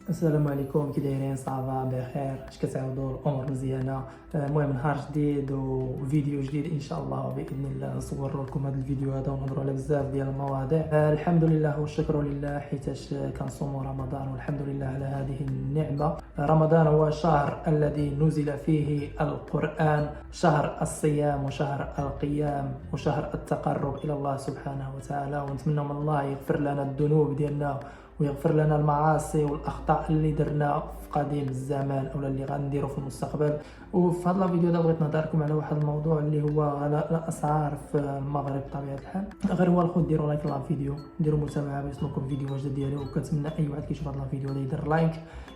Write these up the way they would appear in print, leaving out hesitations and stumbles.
السلام عليكم، كي دايرين؟ صافا بخير؟ اش كتعاودوا؟ الامور مزيانه؟ المهم نهار جديد وفيديو جديد ان شاء الله، باذن الله نصور لكم هذا الفيديو هذا ونهضروا على بزاف ديال المواضيع. الحمد لله والشكر لله حيتاش كنصوموا رمضان، والحمد لله على هذه النعمه. رمضان هو الشهر الذي نزل فيه القرآن، شهر الصيام وشهر القيام وشهر التقرب الى الله سبحانه وتعالى. ونتمنى من الله يغفر لنا الذنوب ديالنا ويغفر لنا المعاصي والاخطاء اللي درنا في قديم الزمان او اللي غنديروا في المستقبل. وفي هذا الفيديو هذا بغيت نهضر لكم على واحد الموضوع اللي هو غلاء الاسعار في المغرب. بطبيعه الحال غير هو الخوت ديروا لايك للفيديو، ديروا متابعه باش يوصلكم فيديو جديد ديالي. وكنتمنى اي واحد كيشوف هذا الفيديو هذا يدير لايك،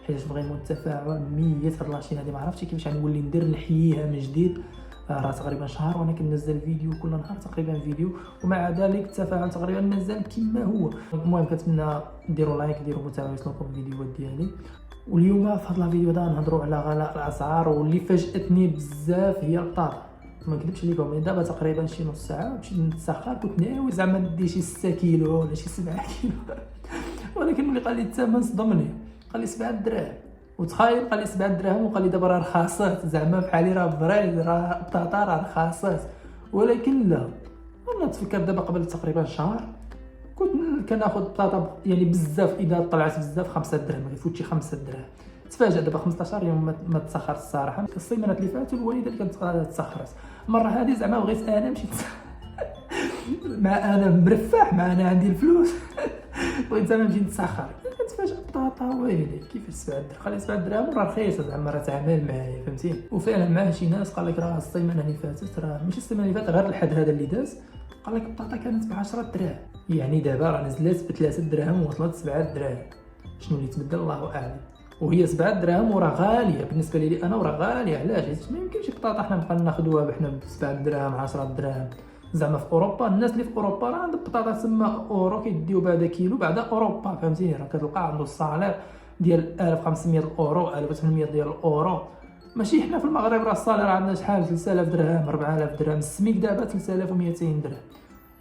حيت بغينا التفاعل 100. هاد لاشين هذه ما عرفتش كيفاش غنولي ندير نحييها من جديد. راه تقريبا شهر وانا كننزل فيديو كل نهار تقريبا فيديو، ومع ذلك التفاعل تقريبا مازال كما هو. المهم كنتمنى ديروا لايك، ديروا متابعه يوصلكم الفيديوهات ديالي. واليوم في هذا الفيديو هذا نهضروا على غلاء الاسعار، واللي فاجاتني بزاف هي البطاطا. ما نكذبش عليكم، دابا تقريبا شي نص ساعه مشيت نتسخر، كنت ناوي زعما ندي شي 6 كيلو ولا شي 7 كيلو ولكن ملي قال لي الثمن صدمني، قال لي 7 دراهم. وتخيل قال لي 7 دراهم وقال لي دابا راه رخاصات، زعما بحالي راه فري راه البطاطا راه رخاصات. ولكن لا، انا تفكر دابا قبل تقريبا شهر كنت كناخذ بطاطا يعني بزاف، اذا طلعت بزاف 5 دراهم، ما يفوتش شي 5 دراهم. تفاجأ دابا 15 يوم ما تسخرت الصراحه. السيمانات اللي فاتوا الوالده اللي كانت تسخرت، المره هذه زعما بغيت انا مشيت مع انا مرفح، مع انا عندي الفلوس بغيت زعما نمشي نتسخر. كنتفاجئ بطاطا ويلي كيفاش 7 دراهم. قال لي 7 دراهم راه رخيصه، زعما راه تعامل معايا، فهمتيني. وفعلا معاه شي ناس قال لك راه السيمانه اللي فاتت، راه ماشي السيمانه اللي فاتت، غير الحد هذا اللي داز، قال لك البطاطا كانت ب 10 دراهم. يعني دابا راه نزلت ب 3 دراهم ووصلت 7 دراهم. شنو اللي تبدل الله اعلم. وهي 7 دراهم وراه غاليه بالنسبه لي انا، وراه غاليه. علاش؟ حيت ما يمكنش البطاطا حنا نبقى ناخذوها بحنا ب 7 دراهم 10 دراهم. زعما في اوروبا الناس اللي في اوروبا راه عندهم بطاطا تما اورو كيديو بعدا كيلو بعدا اوروبا، فهمتيني. راه كتلقى عنده الصالير ديال 1500 اورو 1800 ديال الاورو. ماشي حنا في المغرب راه الصالير عندنا شحال 3000 درهم 4000 درهم. السميك دابا 3200 درهم.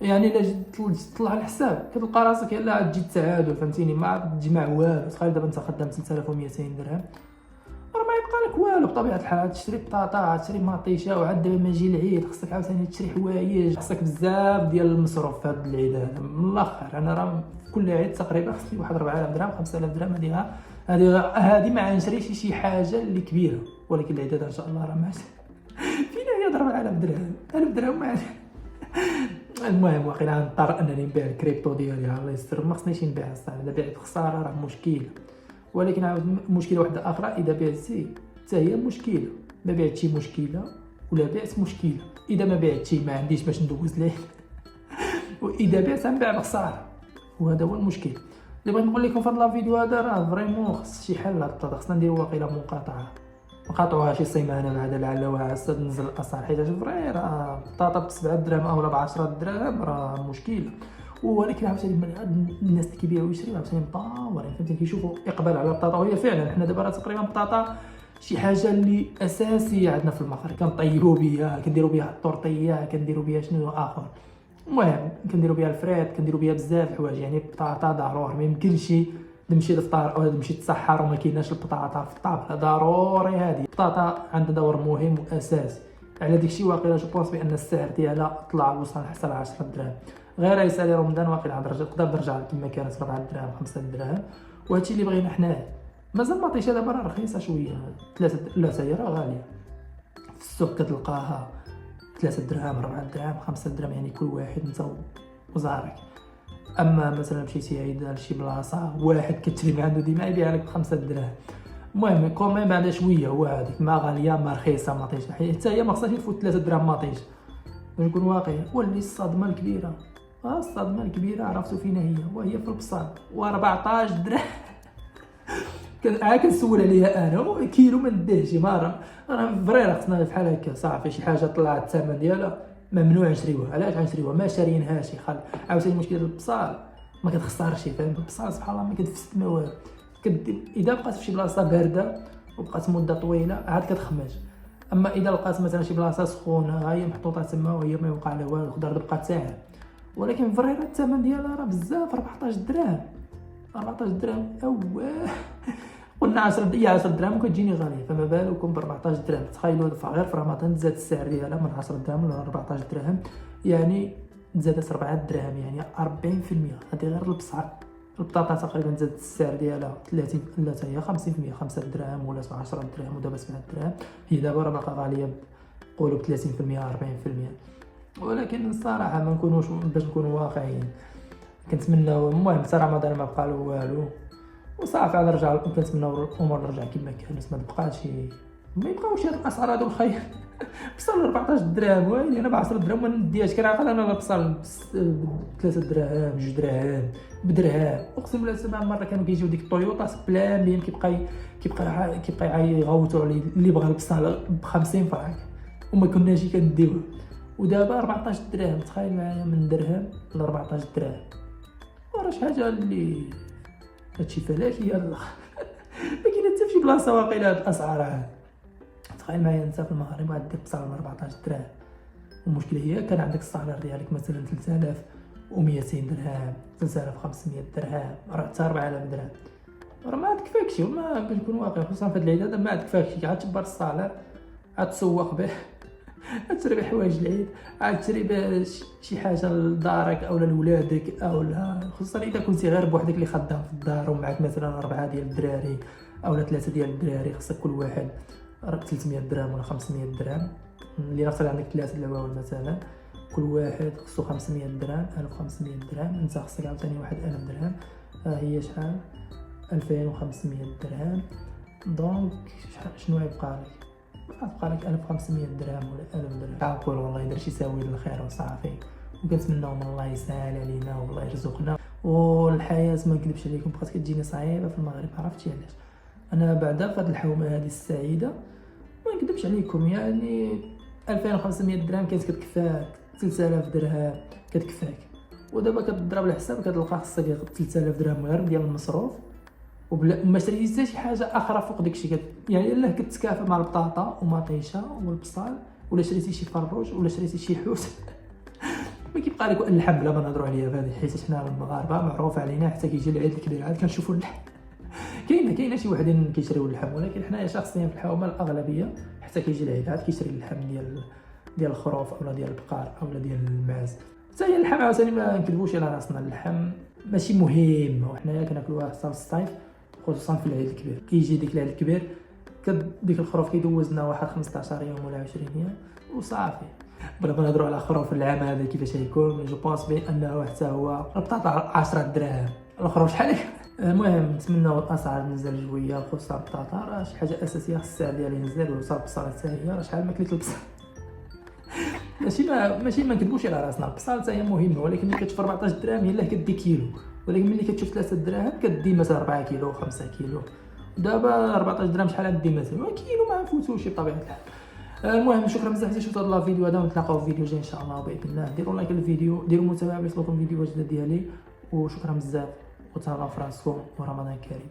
يعني الا جيت تطلع الحساب كتلقى راسك يلاه تجي التعادل، فهمتيني. ما تجمع والو. تخيل دابا انت خدام 3200 درهم، راه ما يبقى لك والو بطبيعه الحال. تشري بطاطا، تشري مطيشه، وعاد دابا ما يجي العيد خصك عاوتاني تشري حوايج، خصك بزاف ديال المصروف في هذا العيد هذا. من الاخر انا راه في كل عيد تقريبا خصني واحد 4000 درهم 5000 درهم. هذه ما غنشريش شي حاجه اللي كبيره. ولكن العيد هذا ان شاء الله راه ماشي فينا هي 4000 درهم 1000 درهم ما المهم واقيلا غنضطر انني نبيع الكريبتو ديالي. الله يستر، ما خصنيش نبيع الصراحه. اذا بعت خساره راه مشكله. ولكن عاود مشكله واحده اخرى، اذا بعتي حتى هي مشكله. ما بعتي مشكله، ولا بعت مشكله. اذا ما بعتي ما عنديش باش ندوز ليه واذا بعت غنبيع بخساره، وهذا هو المشكل. اللي بغيت نقول لكم في هذا الفيديو هذا راه فريمون خص شي حل للبطاطا. خصنا نديرو واقيلا مقاطعه، نقاطعوها شي سيمانه بعدا لعل وعسى تنزل الاسعار. حيت فري راه البطاطا ب 7 دراهم اولا ب 10 دراهم راه مشكله. ولكن عاوتاني الناس اللي كيبيعوا ويشريو عاوتاني مطورين، فهمتي، كيشوفوا اقبال على البطاطا. وهي فعلا حنا دابا راه تقريبا البطاطا شي حاجه اللي اساسيه عندنا في المغرب. كنطيبوا بها، كنديروا بها الطورطيه، كنديروا بها شنو اخر. المهم كنديروا بها الفريت، كنديروا بها بزاف الحوايج. يعني البطاطا ضروري، ما يمكنش تمشي للفطار او تمشي تسحر وما كايناش البطاطا في الطابله. ضروري هذه البطاطا عندها دور مهم واساسي. على داكشي واقيلا جو بونس بان السعر ديالها طلع وصل حتى ل 10 دراهم. غير يسالي رمضان واقيلا تقدر ترجع كما كانت 4 دراهم 5 دراهم. وهادشي اللي بغينا حناه. مازال المطيشه دابا راه رخيصه شويه، 3 لا هي راه غاليه. في السوق كتلقاها 3 دراهم 4 دراهم 5 دراهم، يعني كل واحد انت وزارك. اما مثلا مشيتي عيد لشي بلاصه واحد كتشري من عنده ديما يبيع لك ب 5 دراهم. المهم كومين بعدا شويه هو هذيك ما غاليه ما رخيصه مطيشه. حتى هي ما خصهاش تفوت 3 دراهم مطيشه باش نكون واقعي. واللي الصدمه الكبيره، الصدمه الكبيره عرفتوا فينا هي، وهي في البصل و14 درهم كنسول عليها انا كيلو ما نديهش. ما راه فري خصنا بحال هكا صافي. شي حاجه طلعت الثمن ديالها ممنوع نشريوها. علاش غنشريوها؟ ما شاريينهاش. عاوتاني المشكل ديال البصال ما كتخسرش، فاهم. البصال سبحان الله ما كتفسد ما والو. اذا بقات في شي بلاصه بارده وبقات مده طويله عاد كتخمج. اما اذا لقات مثلا شي بلاصه سخونه ها هي محطوطه تما وهي ما يوقع لها والو، الخضر تبقى ساهله. ولكن فري الثمن ديالها راه بزاف، 14 درهم 14 درهم. اواه قلنا 10 دراهم وكتجيني غاليه، فما بالكم ب 14 درهم. تخيلوا غير في رمضان تزاد السعر ديالها من 10 دراهم ل 14 درهم، يعني تزادت 4 دراهم، يعني 40%. هذه غير البصل. البطاطا تقريبا زادت السعر ديالها 30 لا حتى هي 50%، 5 دراهم ولا 10 دراهم ودابا 7 دراهم. هي دابا راه باقا غاليه نقولوا ب 30% 40%. ولكن الصراحه ما نكونوش باش نكونوا واقعيين، كنتمناو المهم حتى رمضان ما بقى له والو وصافي على رجع. كنتمناو الامور ترجع كما كانت، ما تبقاش ما يبقاوش هاد الاسعار هادو الخير. بصل 14 درهم ويلي انا ب 10 دراهم ما نديهاش. كنعقل انا البصل ب 3 دراهم 2 دراهم بدرهم. اقسم بالله سبع مره كانوا كيجيو ديك الطويوطات بلامين كيبقى يغوتوا على اللي بغى البصل ب 50 فرانك وما كناش كنديوه. ودابا 14 درهم، تخيل معايا من درهم ل 14 درهم. وراه شي حاجه اللي هادشي فلاشي يلاه. ما كاين حتى فشي بلاصه واقيلا هاد الاسعار هاد. تخيل معايا انت في المغرب غادير بصل ب 14 درهم، والمشكله هي كان عندك الصالير ديالك مثلا 3200 درهم 3500 درهم راه حتى 4000 درهم، راه ما تكفاكش. وما باش نكون واقعي خصوصا في هاد العيد هذا ما تكفاكش. عاد تبر الصالير عاد تسوق به، عاد تشري حوايج العيد، عاد تشري به شي حاجه لدارك او لولادك او لا، خصوصا اذا كنتي غير بوحدك اللي خدام في الدار ومعك مثلا 4 ديال الدراري او 3 ديال الدراري. خصك كل واحد 300 درهم ولا 500 درهم. اللي ناقص عندك 3 العوائل مثلا كل واحد خصو 500 درهم 1500 درهم. انت خصك عاوتاني واحد 1000 درهم. هي شحال 2500 درهم. دونك شنو يبقى لك؟ غتبقى لك 1500 درهم ولا 1000 درهم. كنقول والله يدير شي ساوي للخير وصافي، وكنتمناو من الله يسهل علينا والله يرزقنا. والحياه ما نكذبش عليكم بقات كتجيني صعيبه في المغرب. عرفتي علاش؟ انا بعدا فهاد الحومه هذه السعيده ما نكذبش عليكم، يعني 2500 درهم كانت كتكفاك، 3000 درهم كتكفاك. ودابا كتضرب الحساب كتلقى خصك 3000 درهم غير ديال المصروف وبلا ما شريتي حتى شي حاجه اخرى فوق داكشي. يعني الا كتكافى مع البطاطا ومطيشه والبصل، ولا شريتي شي فروج ولا شريتي شي حوت. ما كيبقى لك اللحم بلا ما نهضروا عليها بهذه، حيت حنا المغاربه معروف علينا حتى كيجي العيد الكبير عاد كنشوفوا اللحم. كاينه شي وحدين كيشريو اللحم، ولكن حنايا شخصيا في الحومه الاغلبيه حتى كيجي العيد عاد كيشري اللحم ديال الخروف اولا ديال البقار اولا ديال الماعز. حتى هي اللحم عاوتاني ما نكذبوش على راسنا، اللحم ماشي مهم وحنايا كناكلوها حتى الصيف خصوصا في العيد الكبير. كيجي ديك العيد الكبير ديك الخروف كيدوز لنا واحد 15 يوم ولا 20 يوم وصافي. بلا ما نهضروا على خروف العام هذا كيفاش غيكون. جو بونس بانه حتى هو البطاطا 10 دراهم الخروف شحال. المهم نتمنوا الاسعار تنزل شويه خصوصا البطاطا، راه شي حاجه اساسيه خص السعر ديالها ينزل. وصار البصل حتى هي راه شحال ما كليت البصل. ماشي ما نكذبوش على راسنا، البصل حتى هي مهمه، ولكن ملي كتشوف 14 درهم يلاه كدي كيلو، ولكن ملي كتشوف 3 دراهم كدي مثلا 4 كيلو 5 كيلو. دابا 14 درهم شحال غدي مثلا كيلو ما نفوتوش بطبيعه الحال. المهم شكرا بزاف اللي شفتوا هذا الفيديو هذا، ونتلاقاو في فيديو جاي ان شاء الله باذن الله. ديروا لايك للفيديو، ديروا متابعه باش توصلكم فيديوهات جديده ديالي، وشكرا بزاف وتهلاو في راسكم ورمضان كريم.